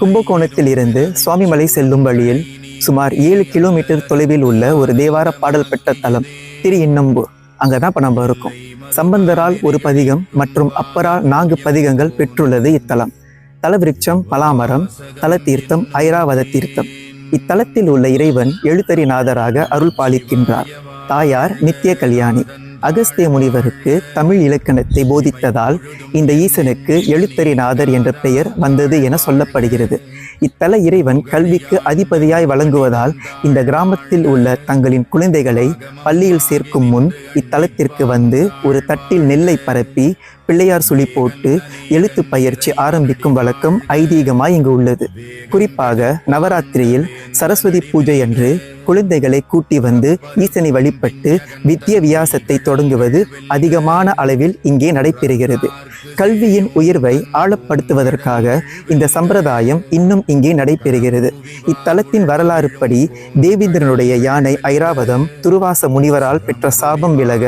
கும்பகோணத்தில் இருந்து சுவாமிமலை செல்லும் வழியில் சுமார் 7 கிலோமீட்டர் தொலைவில் உள்ள ஒரு தேவார பாடல் பெற்ற தலம் திரு இன்னம்பூர். அங்கதான் இப்ப நம்ம இருக்கோம். சம்பந்தரால் ஒரு பதிகம் மற்றும் அப்பரால் 4 பதிகங்கள் பெற்றுள்ளது இத்தலம். தலவிருட்சம் பலாமரம், தல தீர்த்தம் ஐராவத தீர்த்தம். இத்தலத்தில் உள்ள இறைவன் எழுத்தறிநாதராக அருள் பாலிக்கின்றார். தாயார் நித்திய கல்யாணி. அகஸ்திய முனிவருக்கு தமிழ் இலக்கணத்தை போதித்ததால் இந்த ஈசனுக்கு எழுத்தறிநாதர் என்ற பெயர் வந்தது என சொல்லப்படுகிறது. இத்தல இறைவன் கல்விக்கு அதிபதியாய் வழங்குவதால் இந்த கிராமத்தில் உள்ள தங்களின் குழந்தைகளை பள்ளியில் சேர்க்கும் முன் இத்தலத்திற்கு வந்து ஒரு தட்டில் நெல்லை பரப்பி பிள்ளையார் சுழி போட்டு எழுத்து பயிற்சி ஆரம்பிக்கும் வழக்கம் ஐதீகமாய் இங்கு உள்ளது. குறிப்பாக நவராத்திரியில் சரஸ்வதி பூஜை அன்று குழந்தைகளை கூட்டி வந்து ஈசனை வழிபட்டு வித்திய வியாசத்தை தொடங்குவது அதிகமான அளவில் இங்கே நடைபெறுகிறது. கல்வியின் உயர்வை ஆழப்படுத்துவதற்காக இந்த சம்பிரதாயம் இன்னும் இங்கே நடைபெறுகிறது. இத்தலத்தின் வரலாறு படி தேவேந்திரனுடைய யானை ஐராவதம் துருவாச முனிவரால் பெற்ற சாபம் விலக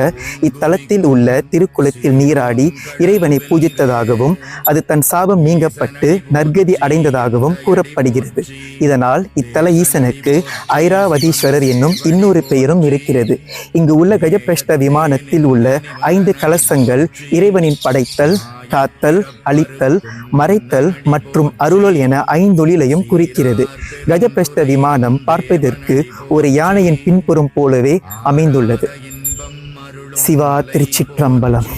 இத்தலத்தில் உள்ள திருக்குளத்தில் நீராடி இறைவனை பூஜித்ததாகவும் அது தன் சாபம் நீங்கப்பட்டு நற்கதி அடைந்ததாகவும் கூறப்படுகிறது. இதனால் இத்தல ஈசனுக்கு ஐராவதீஸ்வரர் என்னும் இன்னொரு பெயரும் இருக்கிறது. இங்கு உள்ள கஜபிரஷ்ட விமானத்தில் உள்ள 5 கலசங்கள் இறைவனின் படைத்தல், காத்தல், அழித்தல், மறைத்தல் மற்றும் அருளல் என 5 குறிக்கிறது. கஜபிரஷ்ட விமானம் பார்ப்பதற்கு ஒரு யானையின் பின்புறம் போலவே அமைந்துள்ளது. சிவா திருச்சிற்றம்பலம்.